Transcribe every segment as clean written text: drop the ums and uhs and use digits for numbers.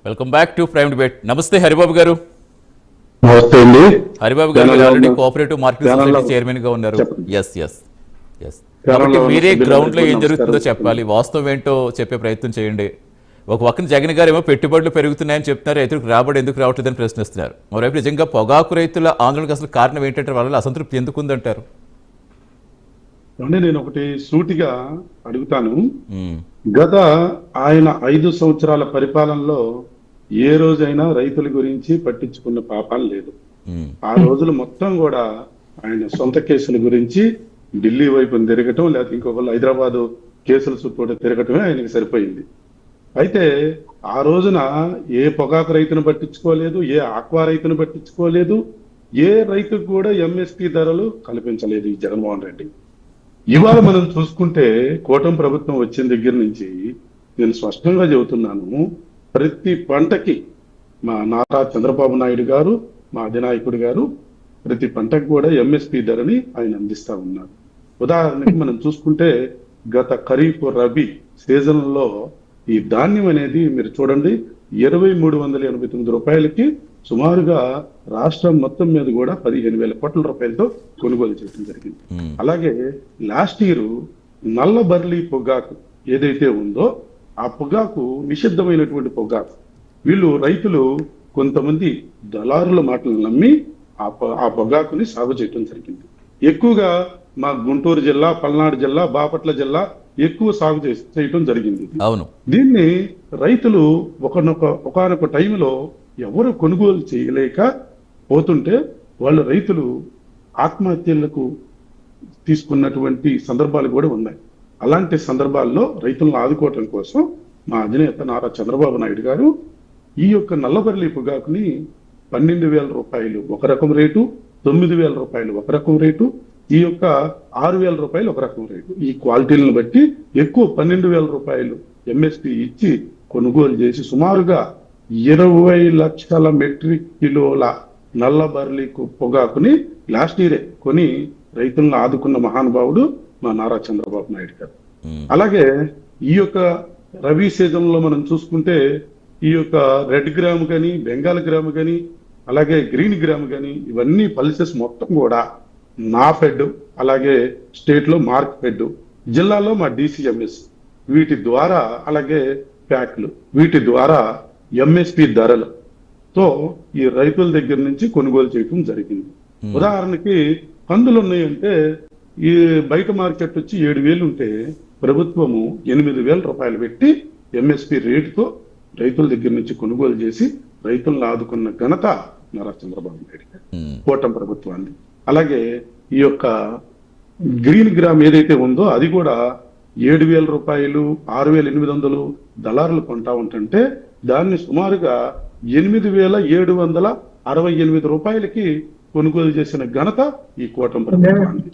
Welcome back to prime debate. నమస్తే హరిబాబు గారు. నమస్తే అండి. హరిబాబు గారు already cooperative marketing society chairman గా ఉన్నారు. ఎస్ ఎస్ ఎస్ కాబట్టి మీరే గ్రౌండ్ లో ఏం జరుగుతుందో చెప్పాలి, వాస్తవం ఏంటో చెప్పే ప్రయత్నం చేయండి. ఒక పక్కన జగన్ గారు ఏమో పెట్టుబడులు పెరుగుతున్నాయని చెప్తున్నారు, రైతులకు రాబడి ఎందుకు రావట్లేదని ప్రశ్నిస్తున్నారు. మరోవైపు నిజంగా పొగాకు రైతుల ఆందోళనకు అసలు కారణం ఏంటంటే వాళ్ళ అసంతృప్తి ఎందుకు ఉందంటారు? నేను ఒకటి సూటిగా అడుగుతాను. గత ఆయన 5 సంవత్సరాల పరిపాలనలో ఏ రోజైనా రైతుల గురించి పట్టించుకున్న పాపాలు లేదు. ఆ రోజులు మొత్తం కూడా ఆయన సొంత కేసుల గురించి ఢిల్లీ వైపు తిరగటం, లేకపోతే ఇంకొకళ్ళు హైదరాబాదు కేసుల చుట్టూ తిరగటమే ఆయనకి సరిపోయింది. అయితే ఆ రోజున ఏ పొగాకు రైతును పట్టించుకోలేదు, ఏ ఆక్వా రైతును పట్టించుకోలేదు, ఏ రైతుకు కూడా ఎంఎస్పీ ధరలు కల్పించలేదు ఈ జగన్మోహన్ రెడ్డి. ఇవాళ మనం చూసుకుంటే కూటమి ప్రభుత్వం వచ్చిన దగ్గర నుంచి నేను స్పష్టంగా చెబుతున్నాను, ప్రతి పంటకి మా నారా చంద్రబాబు నాయుడు గారు, మా అధినాయకుడు గారు ప్రతి పంటకు కూడా ఎంఎస్పీ ధరని ఆయన అందిస్తా ఉన్నారు. ఉదాహరణకి మనం చూసుకుంటే గత ఖరీఫ్ రబీ సీజన్లో ఈ ధాన్యం అనేది మీరు చూడండి 2389 రూపాయలకి సుమారుగా రాష్ట్రం మొత్తం మీద కూడా 15,000 కోట్ల రూపాయలతో కొనుగోలు చేయడం జరిగింది. అలాగే లాస్ట్ ఇయర్ నల్ల బర్లీ పొగాకు ఏదైతే ఉందో ఆ పొగాకు నిషిద్ధమైనటువంటి పొగాకు, వీళ్ళు రైతులు కొంతమంది దళారుల మాటలు నమ్మి ఆ పొగాకుని సాగు చేయడం జరిగింది. ఎక్కువగా మా గుంటూరు జిల్లా, పల్నాడు జిల్లా, బాపట్ల జిల్లా ఎక్కువ సాగు చేయటం జరిగింది. అవును, దీన్ని రైతులు ఒకనొక టైంలో ఎవరు కొనుగోలు చేయలేక పోతుంటే వాళ్ళు రైతులు ఆత్మహత్యలకు తీసుకున్నటువంటి సందర్భాలు కూడా ఉన్నాయి. అలాంటి సందర్భాల్లో రైతులను ఆదుకోవటం కోసం మా అధినేత నారా చంద్రబాబు నాయుడు గారు ఈ యొక్క నల్లబర్లి పొగాకుని 12,000 రూపాయలు ఒక రకం రేటు, 9,000 రూపాయలు ఒక రకం రేటు, ఈ యొక్క 6,000 రూపాయలు ఒక రకం రేటు, ఈ క్వాలిటీలను బట్టి ఎక్కువ 12,000 రూపాయలు ఎంఎస్పీ ఇచ్చి కొనుగోలు చేసి సుమారుగా 20 లక్షల మెట్రిక్ కిలోల నల్ల బర్లీ పొగాకుని లాస్ట్ ఇయరే కొని రైతులను ఆదుకున్న మహానుభావుడు మా నారా చంద్రబాబు నాయుడు గారు. అలాగే ఈ యొక్క రబీ సీజన్ లో మనం చూసుకుంటే ఈ యొక్క రెడ్ గ్రామ్ కానీ, బెంగాల్ గ్రామ్ కానీ, అలాగే గ్రీన్ గ్రామ్ కానీ ఇవన్నీ పల్సెస్ మొత్తం కూడా నా ఫెడ్, అలాగే స్టేట్ లో మార్క్ ఫెడ్, జిల్లాలో మా డిసిఎంఎస్, వీటి ద్వారా అలాగే ప్యాక్లు, వీటి ద్వారా ఎంఎస్పి ధరలతో ఈ రైతుల దగ్గర నుంచి కొనుగోలు చేయడం జరిగింది. ఉదాహరణకి కందులు ఉన్నాయంటే ఈ బయట మార్కెట్ వచ్చి 7,000 ఉంటే ప్రభుత్వము 8,000 రూపాయలు పెట్టి ఎంఎస్పి రేటుతో రైతుల దగ్గర నుంచి కొనుగోలు చేసి రైతులను ఆదుకున్న ఘనత నారా చంద్రబాబు నాయుడు గారు, కూటమి ప్రభుత్వాన్ని. అలాగే ఈ యొక్క గ్రీన్ గ్రామ్ ఏదైతే ఉందో అది కూడా 7,000 రూపాయలు, 6,800 దళారులు కొంటా ఉంటుంటే దాన్ని సుమారుగా 8,768 రూపాయలకి కొనుగోలు చేసిన ఘనత ఈ కూటమి ప్రభుత్వానికి.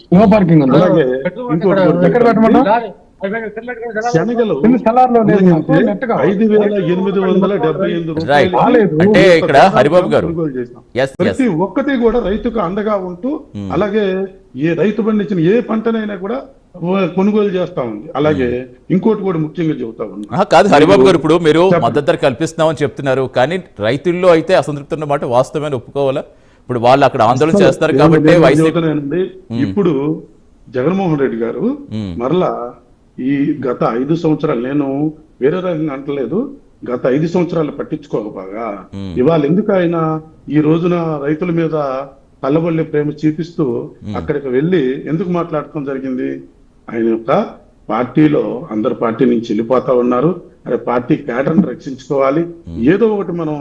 అలాగే శనగలు 5,878 రూపాయలు అంటే ఇక్కడ హరిబాబు గారు ప్రతి ఒక్కటి కూడా రైతుకు అండగా ఉంటూ, అలాగే ఏ రైతు పండించిన ఏ పంటనైనా కూడా కొనుగోలు చేస్తా ఉంది. అలాగే ఇంకోటి కూడా ముఖ్యంగా చెబుతా ఉన్నా, కాదు హరిబాబు గారు, ఇప్పుడు మీరు మద్దతు ధర కల్పిస్తున్నామని చెప్తున్నారు, కానీ రైతుల్లో అయితే అసంతృప్తి అన్నమాట వాస్తవమైన ఒప్పుకోవాలా? ఇప్పుడు వాళ్ళు అక్కడ ఆందోళన చేస్తారు కాబట్టి ఇప్పుడు జగన్మోహన్ రెడ్డి గారు మరలా ఈ గత 5 సంవత్సరాలు, నేను వేరే రకంగా అంటలేదు, గత 5 సంవత్సరాలు పట్టించుకోకపోగా ఇవాళ ఎందుకు ఆయన ఈ రోజున రైతుల మీద కళ్ళబొల్లి ప్రేమ చూపిస్తూ అక్కడికి వెళ్ళి ఎందుకు మాట్లాడటం జరిగింది? ఆయన యొక్క పార్టీలో అందరు పార్టీ నుంచి వెళ్ళిపోతా ఉన్నారు. అరే పార్టీ క్యాడర్ని రక్షించుకోవాలి, ఏదో ఒకటి మనం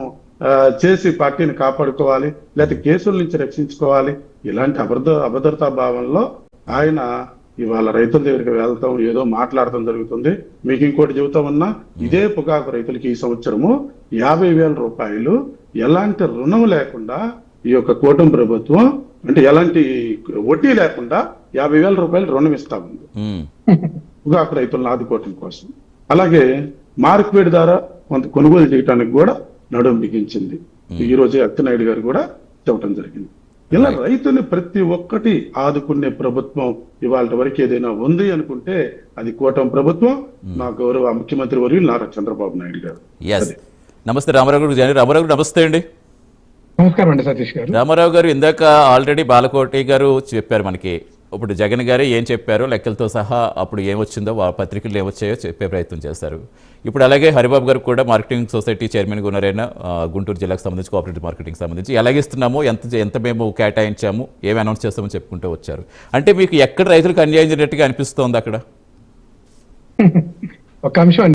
చేసి పార్టీని కాపాడుకోవాలి, లేకపోతే కేసుల నుంచి రక్షించుకోవాలి, ఇలాంటి అభద్రతా భావంలో ఆయన ఇవాళ రైతుల దగ్గరికి వెళ్తాం, ఏదో మాట్లాడటం జరుగుతుంది. మీకు ఇంకోటి చెబుతా ఉన్నా, ఇదే పొగాకు రైతులకి ఈ సంవత్సరము 50,000 రూపాయలు ఎలాంటి రుణం లేకుండా ఈ యొక్క కూటమి ప్రభుత్వం, అంటే ఎలాంటి వడ్డీ లేకుండా 50,000 రూపాయలు రుణం ఇస్తా ఉంది పొగాకు రైతులను ఆదుకోవటం కోసం. అలాగే మార్కెట్ ద్వారా కొంత కొనుగోలు చేయడానికి కూడా నడుము బిగించింది. ఈ రోజే అచ్చెన్నాయుడు గారు కూడా చెప్పడం జరిగింది. ఇలా రైతుని ప్రతి ఒక్కటి ఆదుకునే ప్రభుత్వం ఇవాళ వరకు ఏదైనా ఉంది అనుకుంటే అది కూటమి ప్రభుత్వం, మా గౌరవ ముఖ్యమంత్రి వర్యులు నారా చంద్రబాబు నాయుడు గారు. నమస్తే రామారావు గారు జాయిన్. రామారావు గారు నమస్తే అండి. నమస్కారం అండి సతీష్ గారు. రామారావు గారు ఇందాక ఆల్రెడీ బాలకోటి గారు చెప్పారు మనకి. ఇప్పుడు జగన్ గారు ఏం చెప్పారో లెక్కలతో సహా అప్పుడు ఏమొచ్చిందో పత్రికలు ఏమొచ్చాయో చెప్పే ప్రయత్నం చేశారు. ఇప్పుడు అలాగే హరిబాబు గారు కూడా మార్కెటింగ్ సొసైటీ చైర్మన్గా ఉన్నారైనా గుంటూరు జిల్లాకు సంబంధించి కోఆపరేటివ్ మార్కెటింగ్ సంబంధించి ఎలాగిస్తున్నామో ఎంత మేము కేటాయించాము ఏమి అనౌన్స్ చేస్తామో చెప్పుకుంటూ వచ్చారు. అంటే మీకు ఎక్కడ రైతులకు అన్యాయం జరిగినట్టుగా అనిపిస్తోంది అక్కడ? ఒక అంశం